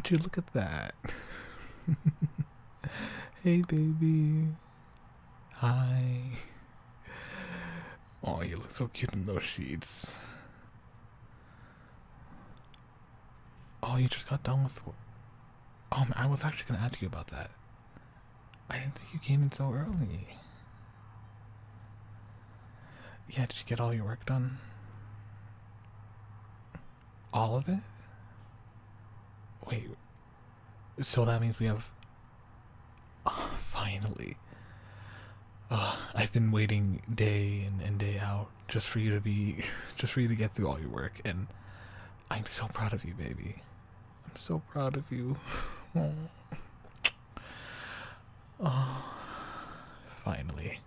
Would you look at that? Hey, baby. Hi. Oh, you look so cute in those sheets. Oh, you just got done with work. I was actually gonna ask you about that. I didn't think you came in so early. Yeah, did you get all your work done? All of it? Wait, so that means we have... Oh, finally. I've been waiting day in and day out just for you to be... just for you to get through all your work, and I'm so proud of you, baby. I'm so proud of you. Oh. Oh. Finally.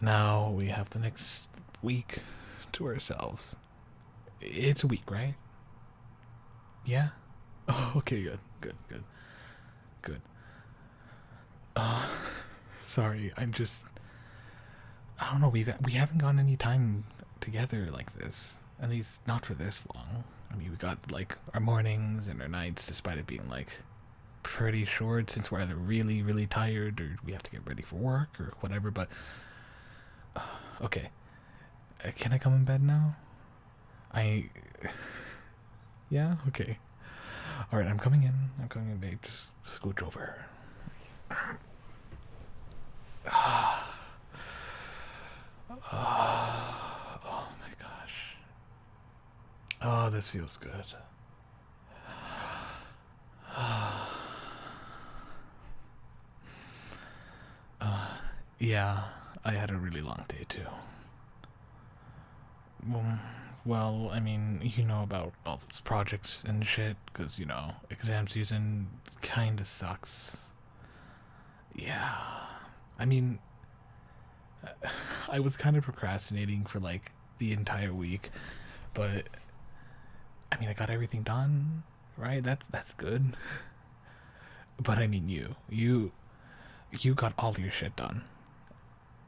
Now we have the next week to ourselves. It's a week, right? Yeah? Oh, okay, good, good, good, good. Sorry, I'm just... I don't know, we haven't gotten any time together like this. At least not for this long. I mean, we got, like, our mornings and our nights, despite it being, like, pretty short since we're either really, really tired or we have to get ready for work or whatever, but... okay. Can I come in bed now? Yeah? Okay. Alright, I'm coming in. I'm coming in, babe. Just scooch over. Oh my gosh. Oh, this feels good. Yeah, I had a really long day too. Well, I mean, you know about all those projects and shit, because, you know, exam season kinda sucks. Yeah. I mean, I was kind of procrastinating for, like, the entire week, but, I mean, I got everything done, right? That's good. But I mean, you got all your shit done.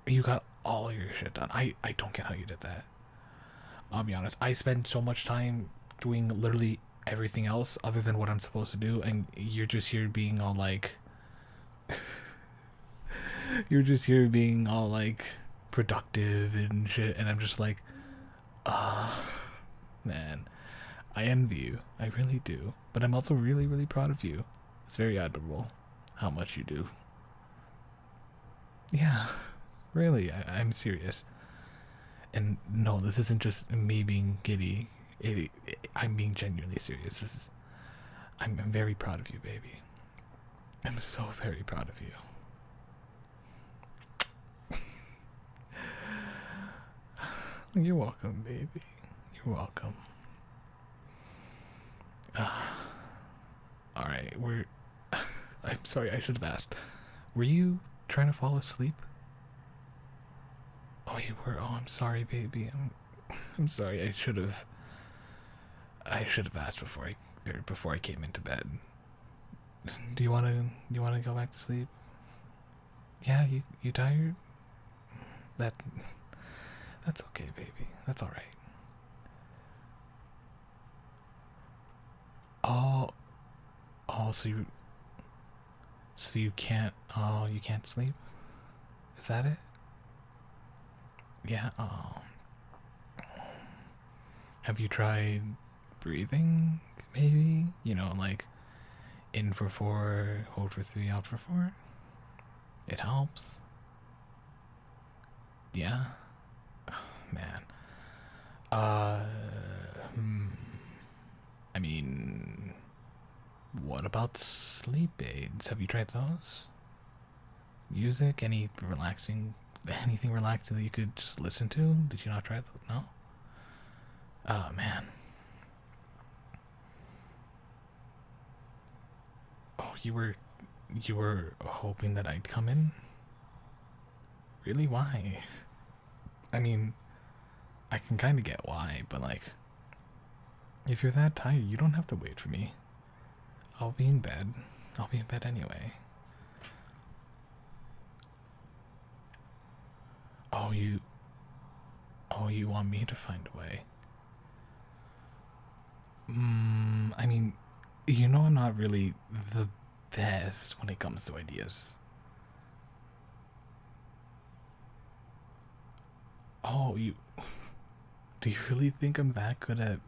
You got all your shit done. I don't get how you did that. I'll be honest. I spend so much time doing literally everything else other than what I'm supposed to do, and you're just here being all like, you're just here being all like productive and shit, and I'm just like, man, I envy you. I really do. But I'm also really, really proud of you. It's very admirable how much you do. Yeah, really, I'm serious. And no, this isn't just me being giddy. I'm being genuinely serious. I'm very proud of you, baby. I'm so very proud of you. You're welcome, baby. You're welcome. Alright, I'm sorry, I should have asked. Were you trying to fall asleep? Oh, you were? Oh, I'm sorry, baby. I'm sorry, I should have... asked before I came into bed. Do you wanna go back to sleep? Yeah, you tired? That's okay, baby. That's all right. Oh, oh, so you can't. Oh, you can't sleep. Is that it? Yeah. Oh. Have you tried breathing? Maybe. You know, like in for 4, hold for 3, out for 4. It helps. Yeah. Oh, man. Uh. Hmm. I mean, what about sleep aids? Have you tried those? Music? Anything relaxing that you could just listen to? Did you not try those? No? Oh, man. Oh, you were hoping that I'd come in? Really? Why? I mean, I can kind of get why, but like, if you're that tired, you don't have to wait for me. I'll be in bed. I'll be in bed anyway. Oh, you want me to find a way? I mean, You know I'm not really the best when it comes to ideas. Oh, you. Do you really think I'm that good at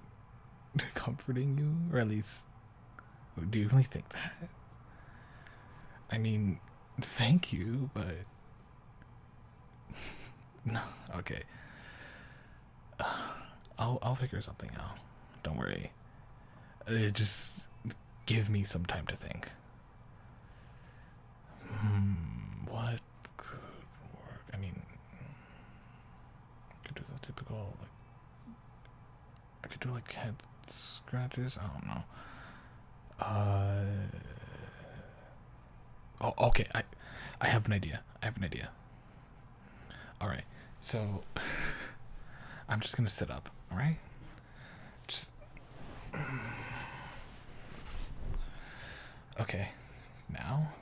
comforting you? Or at least, do you really think that? I mean, thank you, but. No, okay. I'll figure something out. Don't worry. Just give me some time to think. What could work? I mean, I could do the typical, like, I could do like head scratches. I don't know. Oh, okay. I have an idea. All right. So, I'm just gonna sit up. All right. Just. Okay. Now,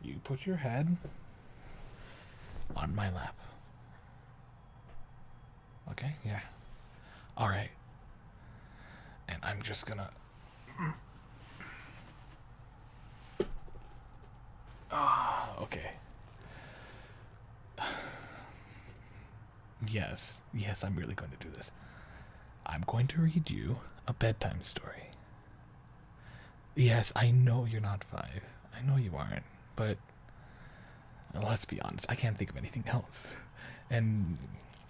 you put your head on my lap. Okay. Yeah. All right. And I'm just gonna. Okay. Yes, I'm really going to do this. I'm going to read you a bedtime story. Yes, I know you're not 5. I know you aren't, but let's be honest, I can't think of anything else. And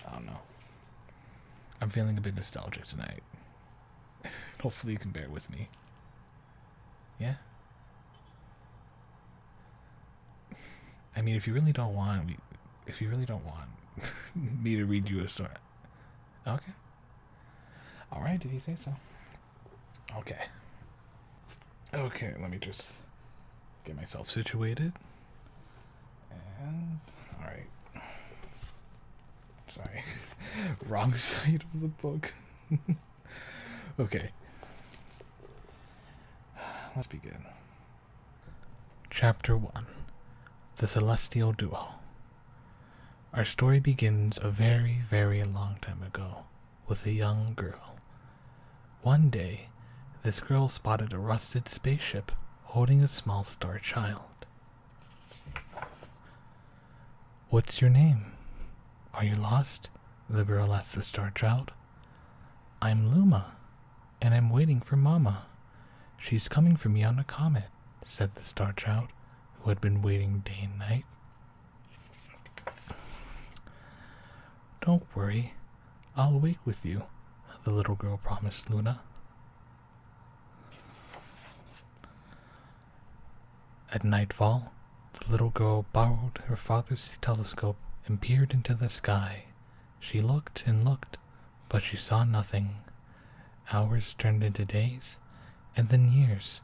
I don't know. I'm feeling a bit nostalgic tonight. Hopefully you can bear with me. Yeah? I mean, if you really don't want me to read you a story. Okay. Alright, if you say so. Okay. Okay, let me just get myself situated. And, alright. Sorry. Wrong side of the book. Okay. Let's begin. Chapter 1. The Celestial Duo. Our story begins a very, very long time ago with a young girl. One day, this girl spotted a rusted spaceship holding a small star child. "What's your name? Are you lost?" the girl asked the star child. "I'm Luma, and I'm waiting for Mama. She's coming for me on a comet," said the star child, who had been waiting day and night. "Don't worry, I'll wait with you," the little girl promised Luna. At nightfall, the little girl borrowed her father's telescope and peered into the sky. She looked and looked, but she saw nothing. Hours turned into days, and then years,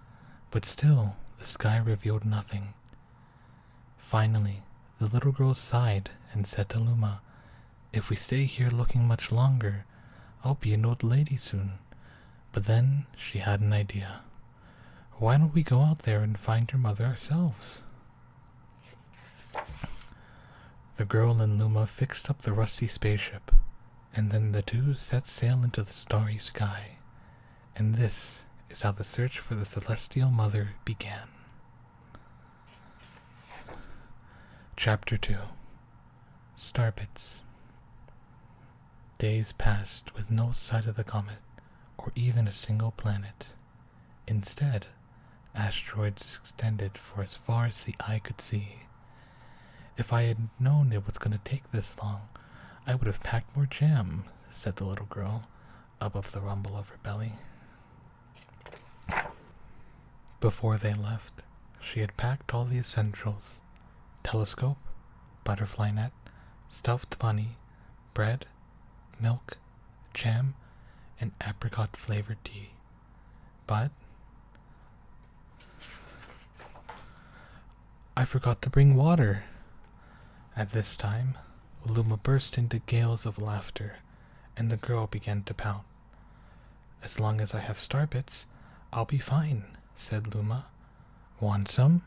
but still the sky revealed nothing. Finally, the little girl sighed and said to Luma, "If we stay here looking much longer, I'll be an old lady soon." But then she had an idea. "Why don't we go out there and find your mother ourselves?" The girl and Luma fixed up the rusty spaceship, and then the two set sail into the starry sky. And this is how the search for the celestial mother began. Chapter 2. Starbits. Days passed with no sight of the comet, or even a single planet. Instead, asteroids extended for as far as the eye could see. "If I had known it was going to take this long, I would have packed more jam," said the little girl, above the rumble of her belly. Before they left, she had packed all the essentials: telescope, butterfly net, stuffed bunny, bread, milk, jam, and apricot-flavored tea. But I forgot to bring water. At this time, Luma burst into gales of laughter, and the girl began to pout. "As long as I have starbits, I'll be fine," said Luma. "Want some?"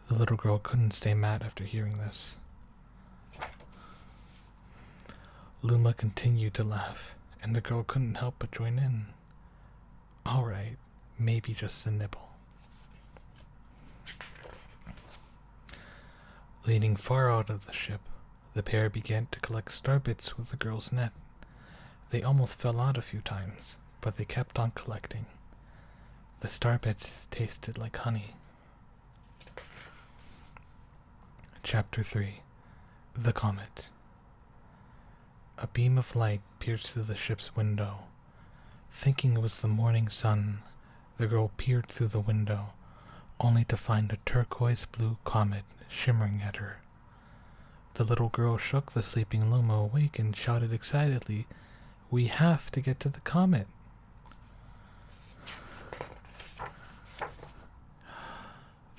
The little girl couldn't stay mad after hearing this. Luma continued to laugh, and the girl couldn't help but join in. "All right, maybe just a nibble. Leaning far out of the ship, the pair began to collect star bits with the girl's net. They almost fell out a few times, but they kept on collecting. The star bits tasted like honey. Chapter 3. The Comet. A beam of light pierced through the ship's window. Thinking it was the morning sun, the girl peered through the window, only to find a turquoise-blue comet shimmering at her. The little girl shook the sleeping Luma awake and shouted excitedly, "We have to get to the comet!"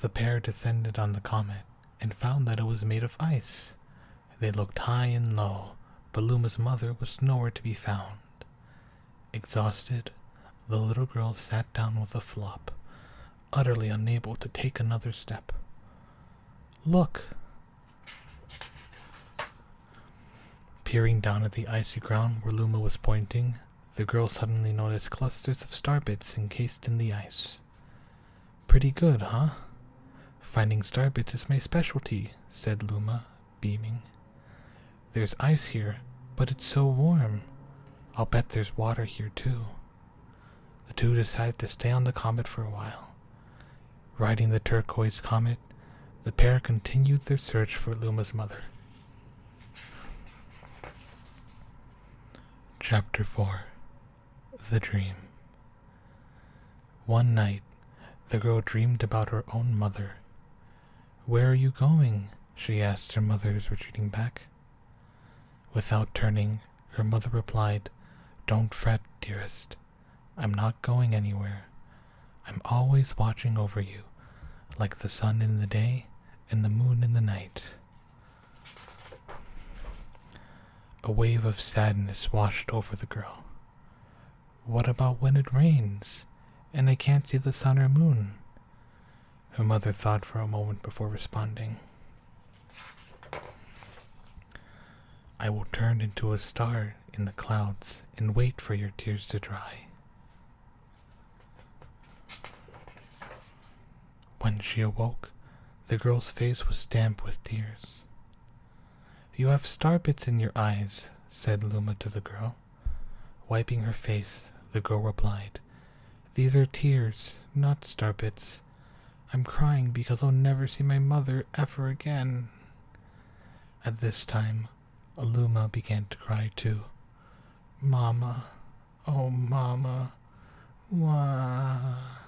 The pair descended on the comet and found that it was made of ice. They looked high and low, but Luma's mother was nowhere to be found. Exhausted, the little girl sat down with a flop, utterly unable to take another step. "Look!" Peering down at the icy ground where Luma was pointing, the girl suddenly noticed clusters of star bits encased in the ice. "Pretty good, huh? Finding star bits is my specialty," said Luma, beaming. "There's ice here, but it's so warm. I'll bet there's water here too." The two decided to stay on the comet for a while. Riding the turquoise comet, the pair continued their search for Luma's mother. Chapter 4. The Dream. One night, the girl dreamed about her own mother. "Where are you going?" she asked her mother's retreating back. Without turning, her mother replied, "Don't fret, dearest. I'm not going anywhere. I'm always watching over you, like the sun in the day and the moon in the night." A wave of sadness washed over the girl. "What about when it rains, and I can't see the sun or moon?" Her mother thought for a moment before responding. "I will turn into a star in the clouds and wait for your tears to dry." When she awoke, the girl's face was damp with tears. "You have star bits in your eyes," said Luma to the girl. Wiping her face, the girl replied, "These are tears, not star bits. I'm crying because I'll never see my mother ever again." At this time, Luma began to cry too. "Mama, oh mama, wah."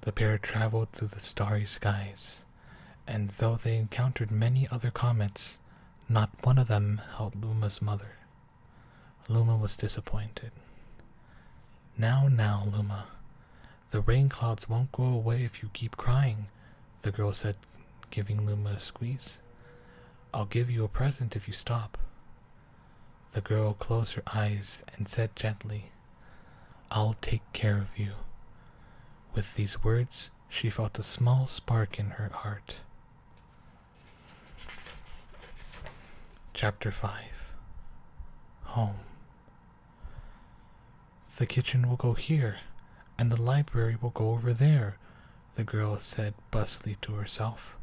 The pair traveled through the starry skies, and though they encountered many other comets, not one of them held Luma's mother. Luma was disappointed. Now, Luma, the rain clouds won't go away if you keep crying," the girl said, giving Luma a squeeze. "I'll give you a present if you stop." The girl closed her eyes and said gently, "I'll take care of you." With these words, she felt a small spark in her heart. Chapter 5. Home. "The kitchen will go here, and the library will go over there," the girl said bustily to herself.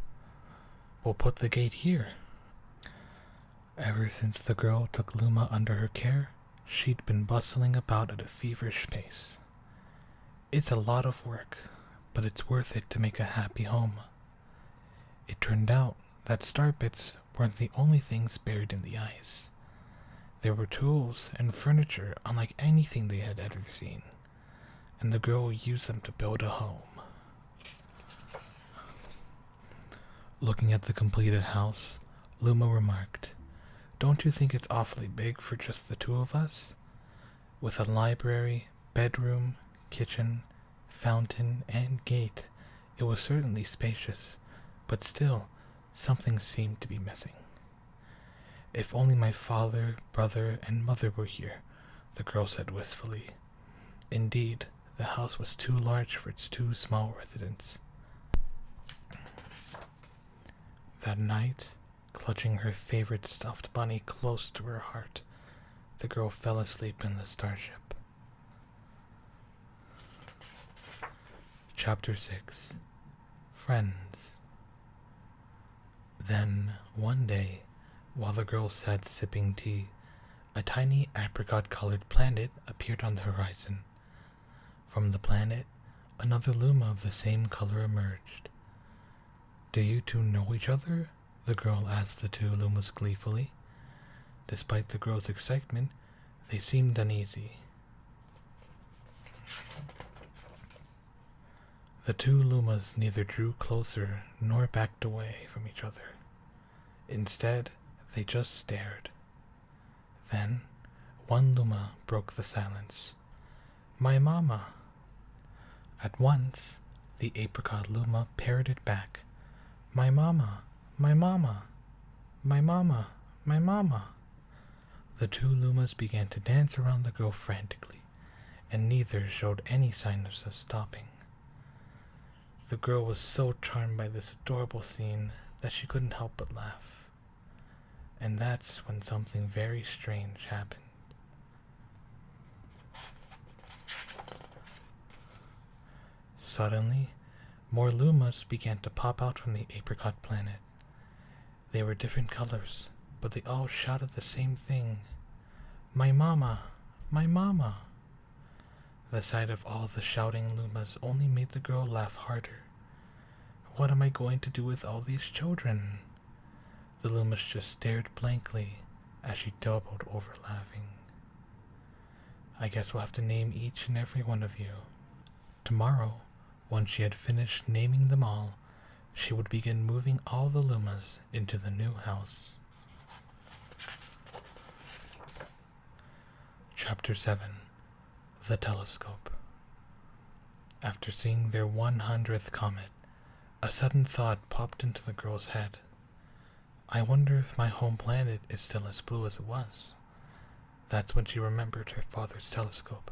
"We'll put the gate here." Ever since the girl took Luma under her care, she'd been bustling about at a feverish pace. It's a lot of work, but it's worth it to make a happy home. It turned out that star bits weren't the only things buried in the ice. There were tools and furniture unlike anything they had ever seen, and the girl used them to build a home. Looking at the completed house, Luma remarked, "Don't you think it's awfully big for just the two of us? With a library, bedroom, kitchen, fountain, and gate, it was certainly spacious, but still, something seemed to be missing." "If only my father, brother, and mother were here," the girl said wistfully. Indeed, the house was too large for its two small residents. That night, clutching her favorite stuffed bunny close to her heart, the girl fell asleep in the starship. Chapter 6. Friends. Then, one day, while the girl sat sipping tea, a tiny apricot-colored planet appeared on the horizon. From the planet, another Luma of the same color emerged. "Do you two know each other?" the girl asked the two Lumas gleefully. Despite the girl's excitement, they seemed uneasy. The two Lumas neither drew closer nor backed away from each other. Instead, they just stared. Then, one Luma broke the silence. "My mama." At once, the apricot Luma parroted back, "My mama, my mama, my mama, my mama." The two Lumas began to dance around the girl frantically, and neither showed any signs of stopping. The girl was so charmed by this adorable scene that she couldn't help but laugh. And that's when something very strange happened. Suddenly, more Lumas began to pop out from the apricot planet. They were different colors, but they all shouted the same thing. "My mama! My mama!" The sight of all the shouting Lumas only made the girl laugh harder. "What am I going to do with all these children?" The Lumas just stared blankly as she doubled over laughing. "I guess we'll have to name each and every one of you." Tomorrow, once she had finished naming them all, she would begin moving all the Lumas into the new house. Chapter 7. The Telescope. After seeing their 100th comet, a sudden thought popped into the girl's head. "I wonder if my home planet is still as blue as it was." That's when she remembered her father's telescope.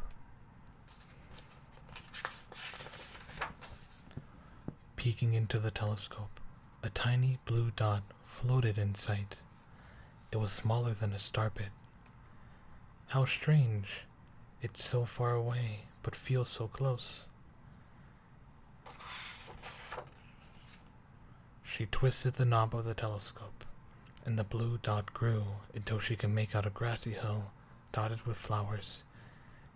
Peeking into the telescope, a tiny blue dot floated in sight. It was smaller than a star bit. "How strange. It's so far away, but feels so close." She twisted the knob of the telescope, and the blue dot grew until she could make out a grassy hill dotted with flowers.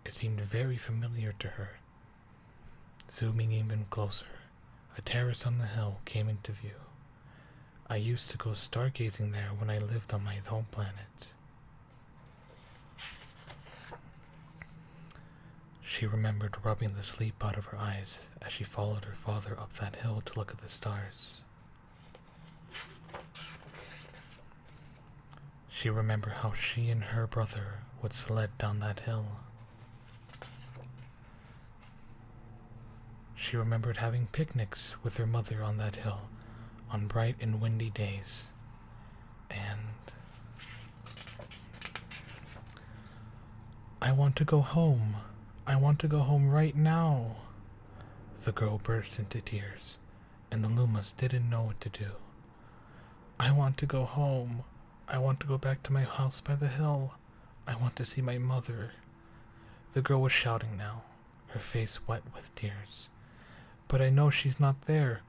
It seemed very familiar to her. Zooming even closer, a terrace on the hill came into view. "I used to go stargazing there when I lived on my home planet." She remembered rubbing the sleep out of her eyes as she followed her father up that hill to look at the stars. She remembered how she and her brother would sled down that hill. She remembered having picnics with her mother on that hill on bright and windy days. And "I want to go home. I want to go home right now." The girl burst into tears, and the Lumas didn't know what to do. "I want to go home. I want to go back to my house by the hill. I want to see my mother." The girl was shouting now, her face wet with tears. "But I know she's not there.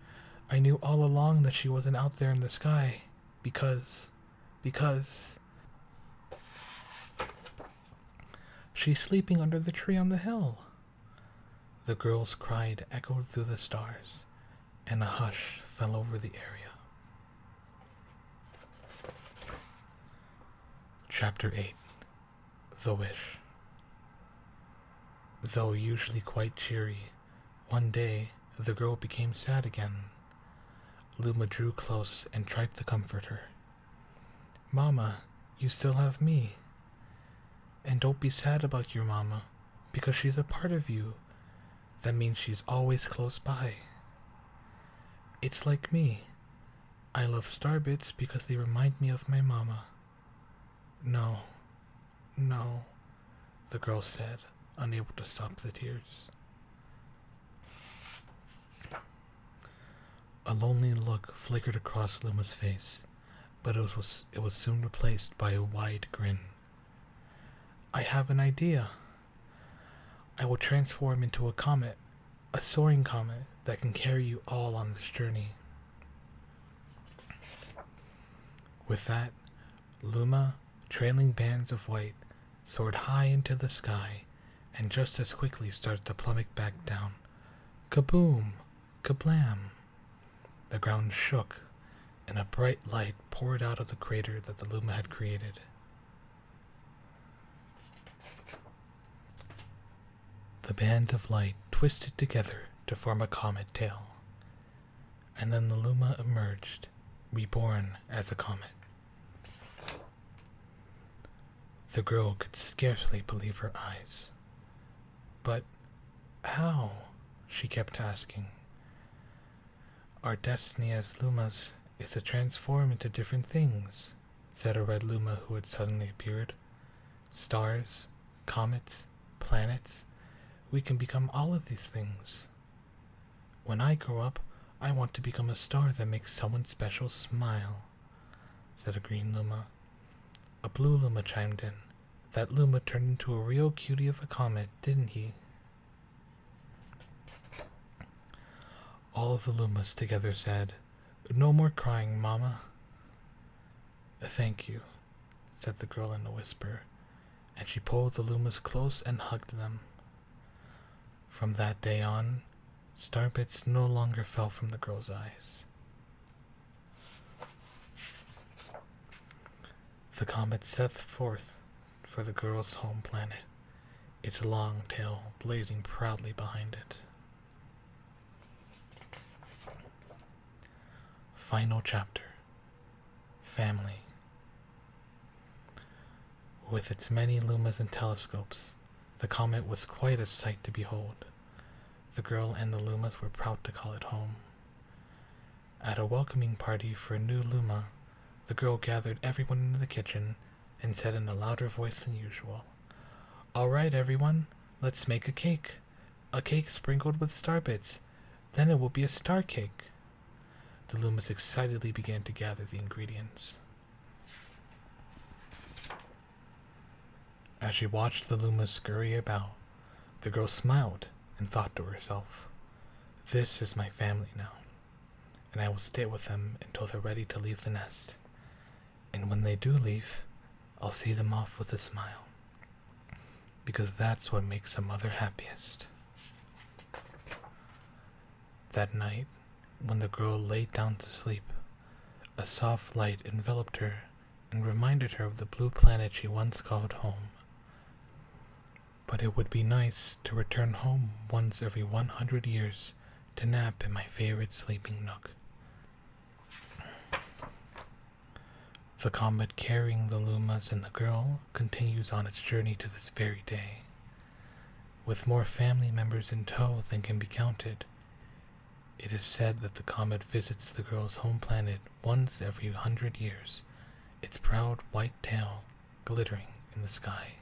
I knew all along that she wasn't out there in the sky. Because... she's sleeping under the tree on the hill." The girl's cry echoed through the stars, and a hush fell over the area. Chapter 8. The Wish. Though usually quite cheery, one day the girl became sad again. Luma drew close and tried to comfort her. "Mama, you still have me. And don't be sad about your mama, because she's a part of you. That means she's always close by. It's like me. I love starbits because they remind me of my mama." No, the girl said, unable to stop the tears. A lonely look flickered across Luma's face, but it was soon replaced by a wide grin. I have an idea. I will transform into a comet, a soaring comet that can carry you all on this journey. With that, Luma, trailing bands of white, soared high into the sky and just as quickly started to plummet back down. Kaboom! Kablam! The ground shook, and a bright light poured out of the crater that the Luma had created. The bands of light twisted together to form a comet tail, and then the Luma emerged, reborn as a comet. The girl could scarcely believe her eyes. But how? She kept asking. Our destiny as Lumas is to transform into different things, said a red Luma who had suddenly appeared. Stars, comets, planets, we can become all of these things. When I grow up, I want to become a star that makes someone special smile, said a green Luma. A blue Luma chimed in. That Luma turned into a real cutie of a comet, didn't he? All of the Lumas together said, No more crying, Mama. Thank you, said the girl in a whisper, and she pulled the Lumas close and hugged them. From that day on, star bits no longer fell from the girl's eyes. The comet set forth for the girl's home planet, its long tail blazing proudly behind it. Final chapter. Family. With its many lumas and telescopes, the comet was quite a sight to behold. The girl and the lumas were proud to call it home. At a welcoming party for a new luma, the girl gathered everyone into the kitchen and said in a louder voice than usual, All right, everyone, let's make a cake sprinkled with star bits. Then it will be a star cake. The lumas excitedly began to gather the ingredients. As she watched the lumas scurry about, the girl smiled and thought to herself, This is my family now, and I will stay with them until they're ready to leave the nest. And when they do leave, I'll see them off with a smile, because that's what makes a mother happiest. That night, when the girl laid down to sleep, a soft light enveloped her and reminded her of the blue planet she once called home. But it would be nice to return home once every 100 years to nap in my favorite sleeping nook. The comet carrying the lumas and the girl continues on its journey to this very day. With more family members in tow than can be counted, it is said that the comet visits the girl's home planet once every 100 years, its proud white tail glittering in the sky.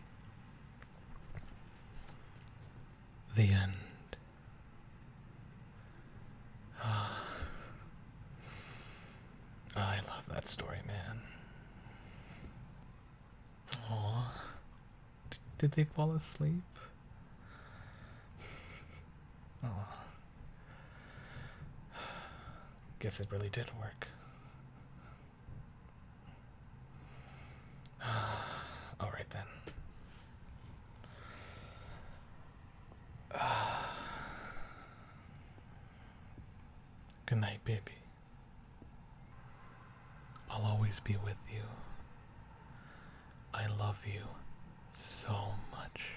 The end. I love that story, man. Aw. Did they fall asleep? Aw. Guess it really did work. Alright then. Good night, baby. I'll always be with you. I love you so much.